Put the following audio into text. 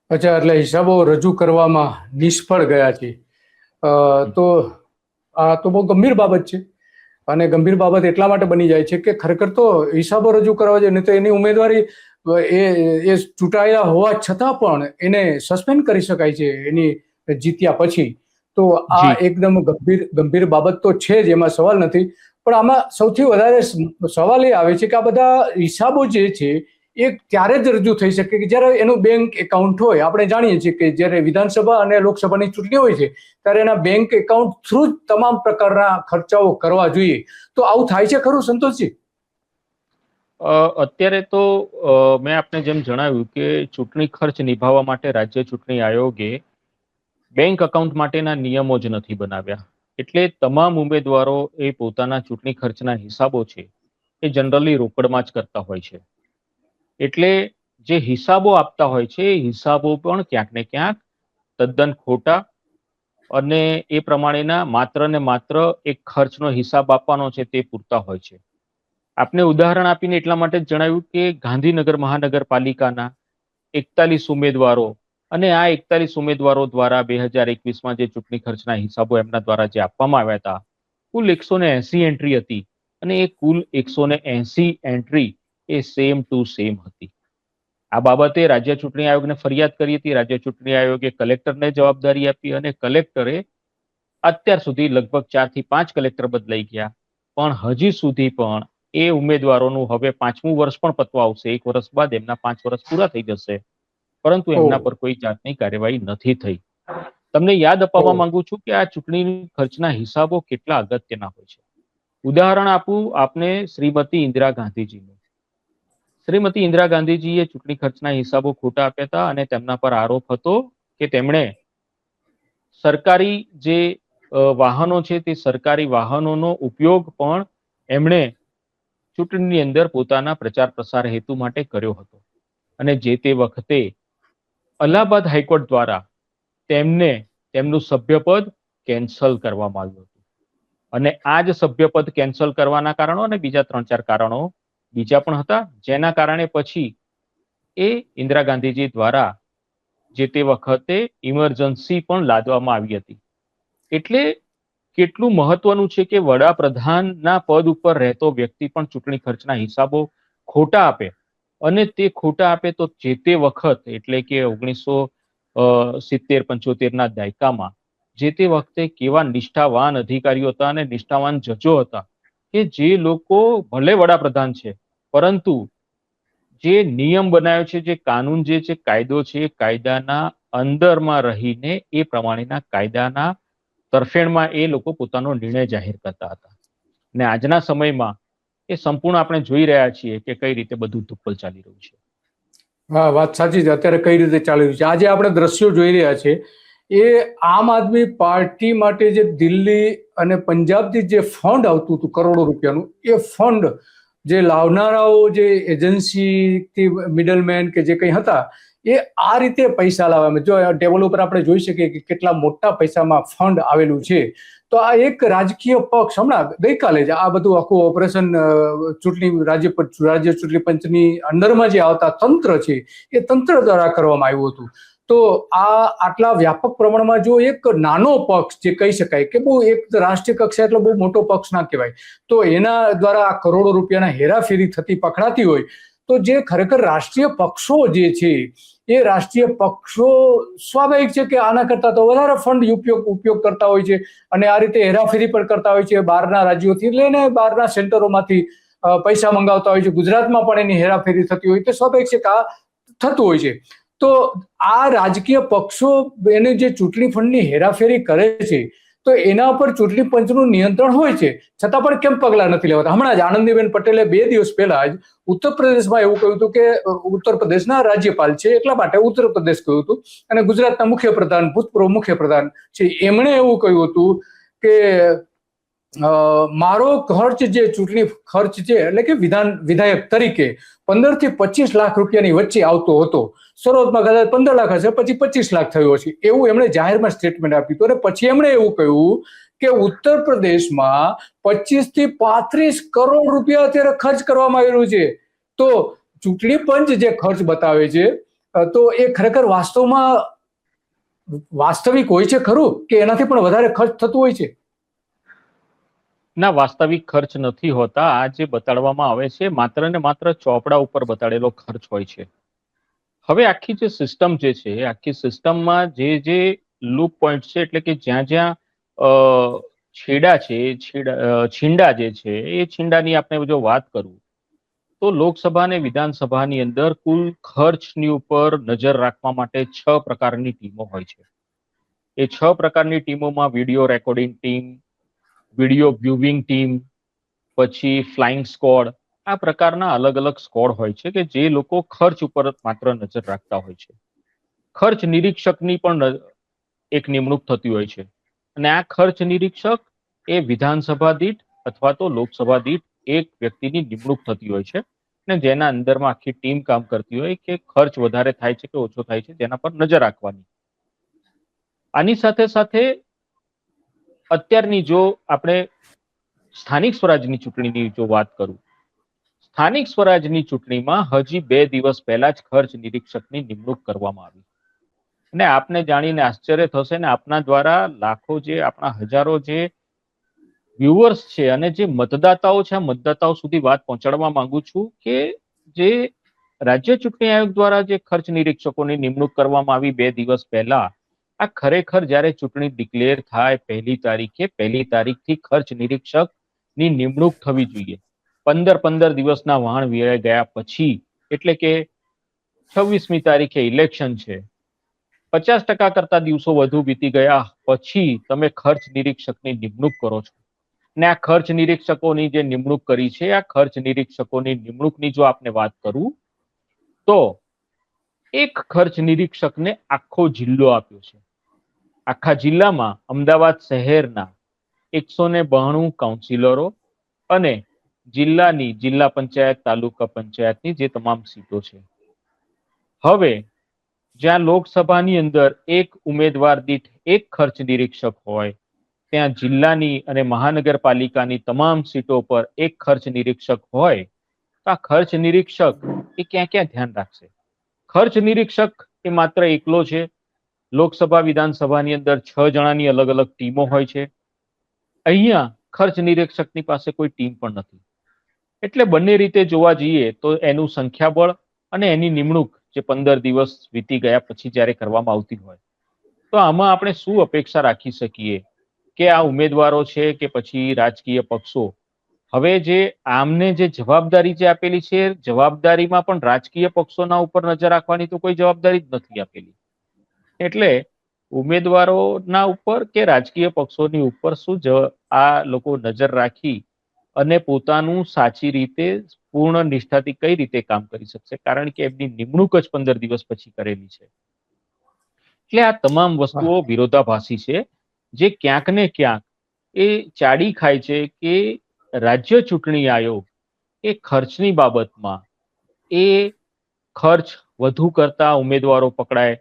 અચ્છા, એટલે હિસાબો રજૂ કરવામાં નિષ્ફળ ગયા છે. તો આ તો બહુ ગંભીર બાબત છે. અને ગંભીર બાબત એટલા માટે બની જાય છે કે ખરેખર તો હિસાબો રજૂ કરવા જોઈએ, નહીં તો એની ઉમેદવારી એ ચૂંટાયા હોવા છતાં પણ એને સસ્પેન્ડ કરી શકાય છે એની જીત્યા પછી. તો આ એકદમ ગંભીર બાબત તો છે જ, એમાં સવાલ નથી. પણ આમાં સૌથી વધારે સવાલ એ આવે છે કે આ બધા હિસાબો જે છે એ ત્યારે જ રજૂ થઈ શકે કે જ્યારે એનું બેંક એકાઉન્ટ હોય. આપણે જાણીએ છીએ કે જ્યારે વિધાનસભા અને લોકસભાની ચૂંટણી હોય છે ત્યારે એના બેંક એકાઉન્ટ થ્રુ જ તમામ પ્રકારના ખર્ચાઓ કરવા જોઈએ. તો આવું થાય છે ખરું, સંતોષજી? અત્યારે તો મેં આપને જેમ જણાવ્યું કે ચૂંટણી ખર્ચ નિભાવવા માટે રાજ્ય ચૂંટણી આયોગે બેંક એકાઉન્ટ માટેના નિયમો જ નથી બનાવ્યા. એટલે તમામ ઉમેદવારો એ પોતાના ચૂંટણી ખર્ચના હિસાબો છે એ જનરલી રોકડમાં જ કરતા હોય છે. એટલે જે હિસાબો આપતા હોય છે એ હિસાબો પણ ક્યાંક ને ક્યાંક તદ્દન ખોટા અને એ પ્રમાણેના માત્ર ને માત્ર એક ખર્ચનો હિસાબ આપવાનો છે તે પૂરતા હોય છે. આપને ઉદાહરણ આપીને એટલા માટે જ જણાવ્યું કે ગાંધીનગર મહાનગરપાલિકાના 41 ઉમેદવારો અને આ 41 ઉમેદવારો દ્વારા 2021માં જે ચૂંટણી ખર્ચના હિસાબો એમના દ્વારા જે આપવામાં આવ્યા હતા, કુલ 180 એન્ટ્રી હતી અને એ કુલ 180 એન્ટ્રી એ સેમ ટુ સેમ હતી. આ બાબતે રાજ્ય ચૂંટણી આયોગને ફરિયાદ કરી હતી. રાજ્ય ચૂંટણી આયોગે કલેક્ટરને જવાબદારી આપી અને કલેક્ટરે અત્યાર સુધી લગભગ 4 થી 5 કલેક્ટર બદલાઈ ગયા, પણ હજી સુધી પણ એ ઉમેદવારોનું હવે 5મું વર્ષ પણ પતવા આવશે. 1 વર્ષ બાદ એમના 5 વર્ષ પૂરા થઈ જશે, પરંતુ એમના પર કોઈ જાતની કાર્યવાહી નથી થઈ. તમને યાદ અપાવવા માંગુ છું કે આ ચૂંટણી ખર્ચના હિસાબો કેટલા અગત્યના હોય છે. ઉદાહરણ આપું આપને શ્રીમતી ઇન્દિરા ગાંધીજીનું. શ્રીમતી ઇન્દિરા ગાંધીજીએ ચૂંટણી ખર્ચના હિસાબો ખોટા આપ્યા હતા અને તેમના પર આરોપ હતો કે તેમણે સરકારી જે વાહનો છે તે સરકારી વાહનોનો ઉપયોગ પણ એમણે ચૂંટણીની અંદર પોતાના પ્રચાર પ્રસાર હેતુ માટે કર્યો હતો. અને જે તે વખતે અલ્હાબાદ હાઈકોર્ટ દ્વારા તેમનું સભ્યપદ કેન્સલ કરવામાં આવ્યું હતું. અને આ જ સભ્યપદ કેન્સલ કરવાના કારણો અને બીજા 3-4 કારણો બીજા પણ હતા, જેના કારણે પછી એ ઇન્દિરા ગાંધીજી દ્વારા જે તે વખતે ઇમરજન્સી પણ લાદવામાં આવી હતી. એટલે કેટલું મહત્વનું છે કે વડાપ્રધાનના પદ ઉપર રહેતો વ્યક્તિ પણ ચૂંટણી ખર્ચના હિસાબો ખોટા આપે, અને તે ખોટા આપે તો જે તે વખત એટલે કે 1970-75ના દાયકામાં જે તે વખતે કેવા નિષ્ઠાવાન અધિકારીઓ હતા અને નિષ્ઠાવાન જજો હતા કે જે લોકો ભલે વડાપ્રધાન છે પરંતુ જે નિયમ બનાવ્યો છે, જે કાનૂન જે છે, કાયદો છે, કાયદાના અંદરમાં રહીને એ પ્રમાણેના કાયદાના તરફેણમાં એ લોકો પોતાનો નિર્ણય જાહેર કરતા હતા. અને આજના સમયમાં એ સંપૂર્ણ આપણે જોઈ રહ્યા છીએ કે કઈ રીતે બધું ધુપ્પલ ચાલી રહ્યું છે. હા, વાત સાચી છે. અત્યારે કઈ રીતે ચાલી રહ્યું છે, આજે આપણે દ્રશ્યો જોઈ રહ્યા છે એ આમ આદમી પાર્ટી માટે જે દિલ્હી અને પંજાબથી જે ફંડ આવતું હતું કરોડો રૂપિયાનું, એ ફંડ જે લાવનારાઓ, જે એજન્સીથી મિડલમેન કે જે કંઈ હતા, એ આ રીતે પૈસા લાવવામાં, જો ટેબલ ઉપર આપણે જોઈ શકીએ કે કેટલા મોટા પૈસામાં ફંડ આવેલું છે. તો આ એક રાજકીય પક્ષ હમણાં ગઈકાલે જ આ બધું આખું ઓપરેશન ચૂંટણી રાજ્ય ચૂંટણી પંચની અંડરમાં જે આવતા તંત્ર છે એ તંત્ર દ્વારા કરવામાં આવ્યું હતું. તો આ આટલા વ્યાપક પ્રમાણમાં જો એક નાનો પક્ષ જે કહી શકાય કે બહુ એક રાષ્ટ્રીય કક્ષા એટલે બહુ મોટો પક્ષ ના કહેવાય, તો એના દ્વારા આ કરોડો રૂપિયાના હેરાફેરી થતી પકડાતી હોય, તો જે ખરેખર રાષ્ટ્રીય પક્ષો જે છે એ રાષ્ટ્રીય પક્ષો સ્વાભાવિક છે કે આના કરતા તો વધારે ફંડ ઉપયોગ કરતા હોય છે અને આ રીતે હેરાફેરી પણ કરતા હોય છે. બહારના રાજ્યોથી લઈને બહારના સેન્ટરોમાંથી પૈસા મંગાવતા હોય છે. ગુજરાતમાં પણ એની હેરાફેરી થતી હોય તો સ્વાભાવિક છે કે આ થતું હોય છે. તો આ રાજકીય પક્ષો એને જે ચૂંટણી ફંડની હેરાફેરી કરે છે તો એના પર ચૂંટણી પંચનું નિયંત્રણ હોય છે, છતાં પણ કેમ પગલાં નથી લેવાતા? હમણાં જ આનંદીબેન પટેલે 2 દિવસ પહેલા જ ઉત્તર પ્રદેશમાં એવું કહ્યું હતું કે ઉત્તર પ્રદેશના રાજ્યપાલ છે એટલા માટે ઉત્તર પ્રદેશ કહ્યું હતું, અને ગુજરાતના મુખ્યપ્રધાન, ભૂતપૂર્વ મુખ્યપ્રધાન છે, એમણે એવું કહ્યું હતું કે મારો ખર્ચ જે ચૂંટણી ખર્ચ છે એટલે કે વિધાયક તરીકે 15 થી 25 લાખ રૂપિયાની વચ્ચે આવતો હતો. શરૂઆતમાં કદાચ 15 લાખ હશે, પછી 25 લાખ થયો છે, એવું એમણે જાહેરમાં સ્ટેટમેન્ટ આપ્યું હતું. અને પછી એમણે એવું કહ્યું કે ઉત્તર પ્રદેશમાં 25 થી 35 કરોડ રૂપિયા અત્યારે ખર્ચ કરવામાં આવેલું છે. તો ચૂંટણી પંચ જે ખર્ચ બતાવે છે તો એ ખરેખર વાસ્તવિક હોય છે ખરું, કે એનાથી પણ વધારે ખર્ચ થતું હોય છે? ના, વાસ્તવિક ખર્ચ નથી હોતા. આ જે બતાડવામાં આવે છે માત્ર ને માત્ર ચોપડા ઉપર બતાડેલો ખર્ચ હોય છે. હવે આખી જે સિસ્ટમ જે છે, આખી સિસ્ટમમાં જે લૂપ પોઈન્ટ છે, એટલે કે જ્યાં જ્યાં અ, છેડા છે, છીંડા જે છે, એ છીંડાની આપણે જો વાત કરું તો લોકસભા અને વિધાનસભાની અંદર કુલ ખર્ચની ઉપર નજર રાખવા માટે 6 પ્રકારની ટીમો હોય છે. એ 6 પ્રકારની ટીમોમાં video recording team, video viewing team, પછી ફ્લાઇંગ સ્કોડ, આ પ્રકારના અલગ અલગ સ્કોડ હોય છે કે જે લોકો ખર્ચ ઉપર માત્ર નજર રાખતા હોય છે. ખર્ચ નિરીક્ષકની પણ એક નિમણૂક થતી હોય છે, અને આ ખર્ચ નિરીક્ષક એ વિધાનસભા દીઠ અથવા તો લોકસભા દીઠ એક વ્યક્તિની નિમણૂક થતી હોય છે, અને જેના અંદરમાં આખી ટીમ કામ કરતી હોય કે ખર્ચ વધારે થાય છે કે ઓછો થાય છે જેના પર નજર રાખવાની. આની સાથે સાથે અત્યારની જો આપણે સ્થાનિક સ્વરાજની ચૂંટણીની જો વાત કરું, સ્થાનિક સ્વરાજની ચૂંટણીમાં હજી 2 દિવસ પહેલા જ ખર્ચ નિરીક્ષકની નિમણૂક કરવામાં આવી. અને આપને જાણીને આશ્ચર્ય થશે ને આપના દ્વારા લાખો જે આપણા હજારો જે વ્યુઅર્સ છે અને જે મતદાતાઓ છે, આ મતદાતાઓ સુધી વાત પહોંચાડવા માંગુ છું કે જે રાજ્ય ચૂંટણી આયોગ દ્વારા જે ખર્ચ નિરીક્ષકોની નિમણૂક કરવામાં આવી 2 દિવસ પહેલા, આ ખરેખર જ્યારે ચૂંટણી ડિક્લેર થાય 1લી તારીખે, 1લી તારીખથી ખર્ચ નિરીક્ષકની નિમણૂક થવી જોઈએ. 15 દિવસના વાણ વેરાઈ ગયા પછી, એટલે કે 26મી તારીખે ઇલેક્શન છે, 50% કરતા દિવસો વધુ વીતી ગયા પછી તમે ખર્ચ નિરીક્ષકની નિમણૂક કરો છો. ને આ ખર્ચ નિરીક્ષકોની જે નિમણૂક કરી છે, આ ખર્ચ નિરીક્ષકોની નિમણૂકની જો આપને વાત કરું તો એક ખર્ચ નિરીક્ષકને આખો જિલ્લો આપ્યો છે. આખા જિલ્લામાં અમદાવાદ શહેરના 192 કાઉન્સિલરો અને જિલ્લાની જિલ્લા પંચાયત, તાલુકા પંચાયતની જે તમામ સીટો છે. હવે જ્યાં લોકસભાની અંદર એક ઉમેદવાર દીઠ એક ખર્ચ નિરીક્ષક હોય, ત્યાં જિલ્લાની અને મહાનગરપાલિકાની તમામ સીટો પર એક ખર્ચ નિરીક્ષક હોય, તો આ ખર્ચ નિરીક્ષક એ ક્યાં ક્યાં ધ્યાન રાખશે? ખર્ચ નિરીક્ષક એ માત્ર એકલો છે. લોકસભા વિધાનસભાની અંદર 6 જણાની અલગ અલગ ટીમો હોય છે. અહીંયા ખર્ચ નિરીક્ષકની પાસે કોઈ ટીમ પણ નથી. એટલે બંને રીતે જોવા જઈએ તો એનું સંખ્યાબળ અને એની નિમણૂક જે 15 દિવસ વીતી ગયા પછી જ્યારે કરવામાં આવતી હોય, તો આમાં આપણે શું અપેક્ષા રાખી શકીએ કે આ ઉમેદવારો છે કે પછી રાજકીય પક્ષો હવે જે આમને જે જવાબદારી જે આપેલી છે, જવાબદારીમાં પણ રાજકીય પક્ષોના ઉપર નજર રાખવાની તો કોઈ જવાબદારી જ નથી આપેલી. એટલે ઉમેદવારોના ઉપર કે રાજકીય પક્ષોની ઉપર શું આ લોકો નજર રાખી અને પોતાનું સાચી રીતે પૂર્ણ નિષ્ઠાથી કઈ રીતે કામ કરી શકશે? કારણ કે એમની નિમણૂક જ 15 દિવસ પછી કરેલી છે. એટલે આ તમામ વસ્તુઓ વિરોધાભાસી છે, જે ક્યાંક ને ક્યાંક એ ચાડી ખાય છે કે રાજ્ય ચૂંટણી આયોગ એ ખર્ચની બાબતમાં એ ખર્ચ વધુ કરતા ઉમેદવારો પકડાય